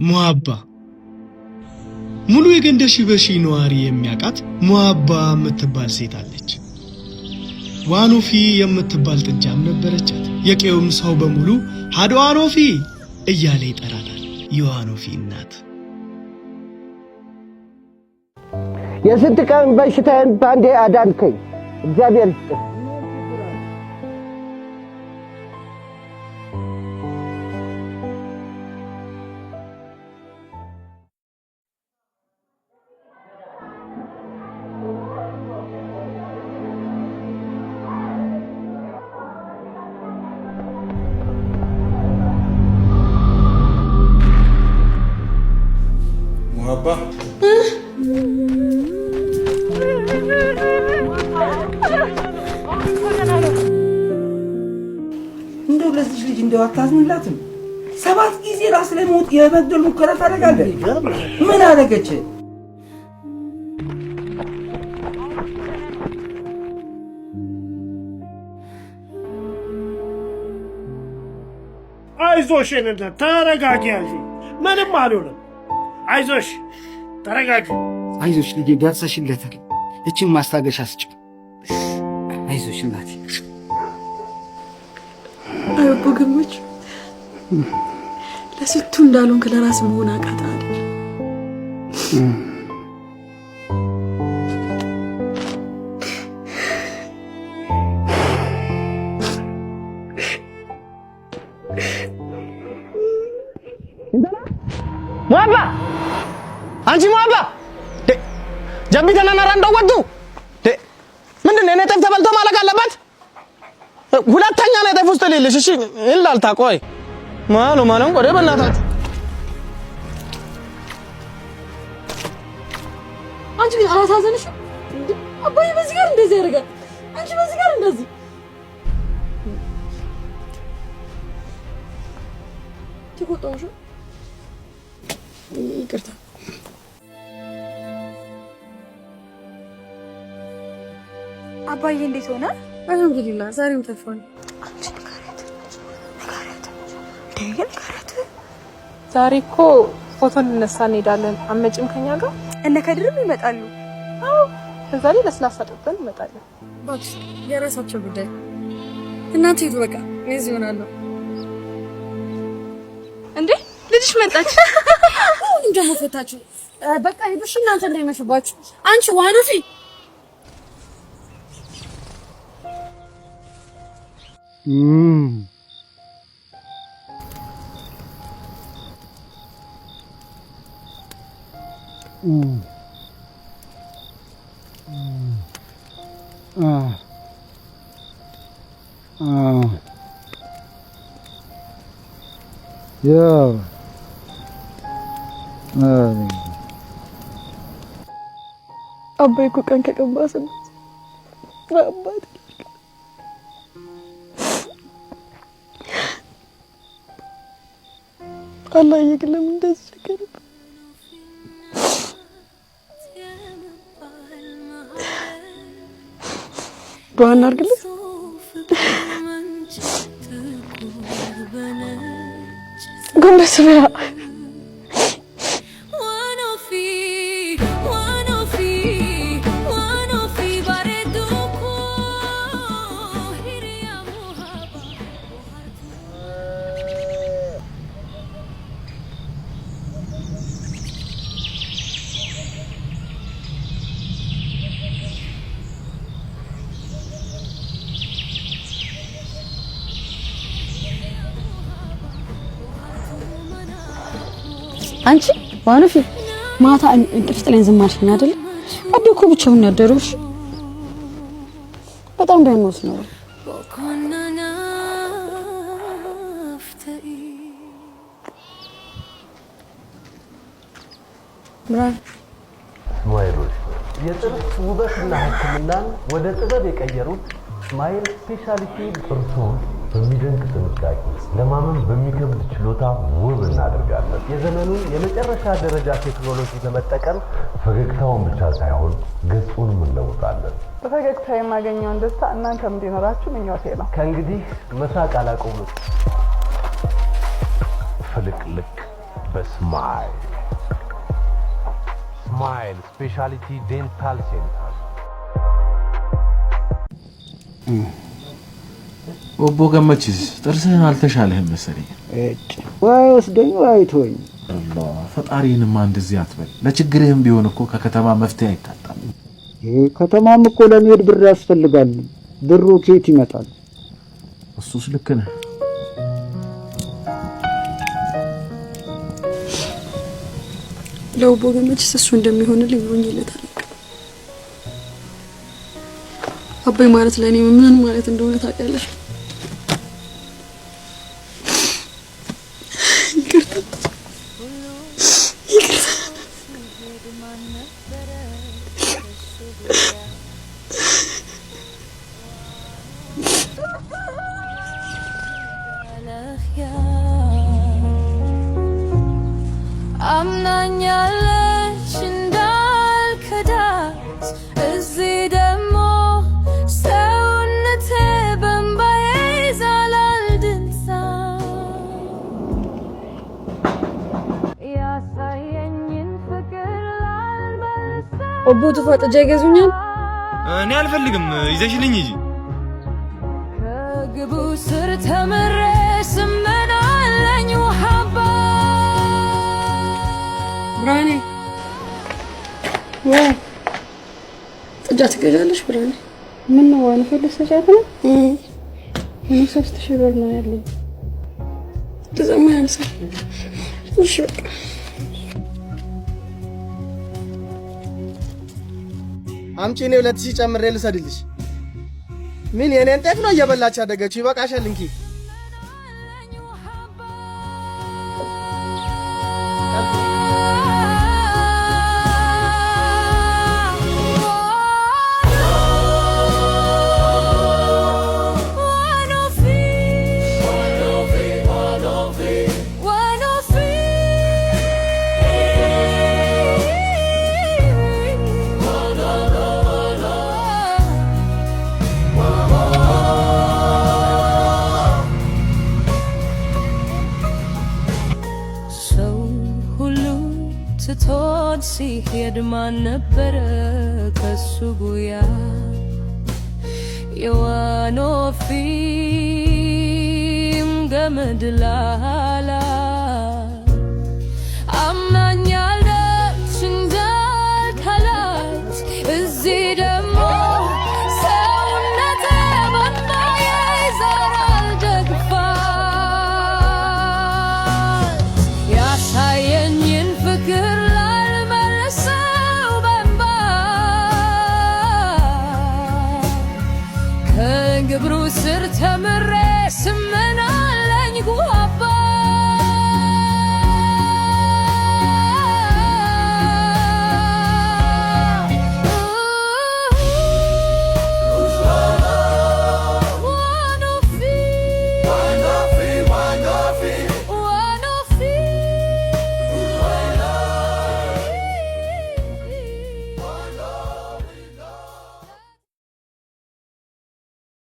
ሙአባ ሙሉ የገንደሺ በሺ ነዋሪ የሚያቃት ሙአባ የምትባል ሴት አለች። ዋኖፊ የምትባል ጥጃም ነበረቻት። የቄውም ሰው በሙሉ ሃዶ ዋኖፊ እያለ ይጠራታል። የዋኖፊ እናት የስንት ቀን በሽታዬን ባንዴ አዳንከኝ፣ እግዚአብሔር ይስጥህ። ሙአባ እንደው ለዚህ ልጅ እንደው አታዝንላትም? 7 ጊዜ ራስ ላይ ሞት የመግደል ሙከራ ታደርጋለህ። ምን አደረገች? አይዞሽ እንደ ተረጋጊ ያጂ ምንም አልሆነም። አይዞሽ ተረጋጊ። አይዞሽ ልጄ ደርሰሽለታል። እቺን ማስታገሻ ስጭው። አይዞሽ እናቴ። አይቦ ገመች ለስቱ እንዳሉን ከለራስ መሆን አቃታ አይደል? ሙአባ አንቺ ሙአባ ጀምቢተና ናራንዳው ወጡ ምንድነው? እኔ ጠፍ ተበልቶ ማለቅ አለበት። ሁለተኛ ነው ጠፍ ውስጥ ሌለሽ። እሺ ይላልታ ቆይ ማለም ቆይ በእናታችሁ አንቺ ግን አላሳዘንሽ? አባዬ በዚህ ጋር እንደዚህ ያደርጋል፣ አንቺ በዚህ ጋር እንደዚህ ትቆጣውሽ። ይቅርታ አባዬ እንዴት ሆነ? አልሐምዱሊላህ ዛሬም ተፋኝ። አንቺ ንገረት ዛሬ እኮ ፎቶ ልነሳ እንሄዳለን። አመጭም ከኛ ጋር እነ ከድርም ይመጣሉ። አዎ ከዛ ላይ ለስላሳ ጠጥተን እንመጣለን። እባክሽ የራሳቸው ጉዳይ። እናንተ ሂዱ በቃ እዚህ ሆናለሁ። እንዴ ልጅሽ መጣች። አሁን ደግሞ ፈታችሁ። በቃ ሂዱሽ እናንተ እንዳይመሽባችሁ። አንቺ ዋኖፊ አባዬ እኮ ቀን ከቀን ባሰበት። አባቴ አላህ ይግለም እንደዚህ ነገር ዱዓን አድርግልኝ። ጎንበስ በያ አንቺ ዋኖፊ ማታ እንቅልፍ ጥለን ዝም አልሽኝ አይደል? አባ እኮ ብቻውን ያደረሽ በጣም ደህናውስ ነው። ብራር ስማይሎች የጥርስ ውበትና ሕክምናን ወደ ጥበብ የቀየሩት ስማይል ስፔሻሊቲ ጥርሶን በሚደንቅ ጥንቃቄ ለማመን በሚከብድ ችሎታ ውብ እናደርጋለን። የዘመኑን የመጨረሻ ደረጃ ቴክኖሎጂ በመጠቀም ፈገግታውን ብቻ ሳይሆን ገጹንም እንለውጣለን። በፈገግታ የማገኘውን ደስታ እናንተም እንዲኖራችሁ ምኞቴ ነው። ከእንግዲህ መሳቅ አላቆምም። ፍልቅልቅ በስማይል ስማይል ስፔሻሊቲ ዴንታል ሴንተር። ኦቦ ገመችስ ጥርስህን አልተሻለህም መሰለኝ። ወይ ወስደኝ ወይ ተወኝ። አላህ ፈጣሪንማ እንደዚህ አትበል። ለችግርህም ቢሆን እኮ ከከተማ መፍትሄ አይታጣም። ከተማም እኮ ለመሄድ ብር ያስፈልጋል። ብሩ ከየት ይመጣል? እሱስ ልክ ነህ። ለኦቦ ገመችስ እሱ እንደሚሆንልኝ ሆኜለታል። አባይ ማለት ለኔ ምን ማለት እንደሆነ ታውቂያለሽ? አምናኛለች እንዳልከዳት እዚህ ደግሞ ሰውነቴ በእምባዬ ይዛላል ድንሳ ያሳየኝን ፍቅር ላልመልሰው። ኦቦ ተፋጠጃ ይገዙኛል። እኔ አልፈልግም፣ ይዘሽልኝ እንጂ ከግቡ ስር ተምሬ ስመናለኝ ውሃባ ብራኔ ወይ ጥጃ ትገዣለሽ? ብራኔ ምን ነው ዋን ፈልሰሻት ነው? እኔ 3000 ብር ነው ያለኝ። ተዘማ ያንሳ። እሺ በቃ አምጪ፣ እኔ 2000 ጨምሬ ልሰድልሽ። ምን የኔን ጤፍ ነው እየበላች ያደገችው? ይበቃሻል እንኪ። ትቶት ሲሄድ ማን ነበረ ከሱ ጉያ የዋኖፊም ገመድ ላላ አምናኛለች እንዳልከላት እዚህ ደግሞ ሰውነቴ በእምባዬ ይዛራል ደግፋት ያሳየኝን ፍቅር ላልመልሰው በእምባ ከግብሩ ስር ተምሬ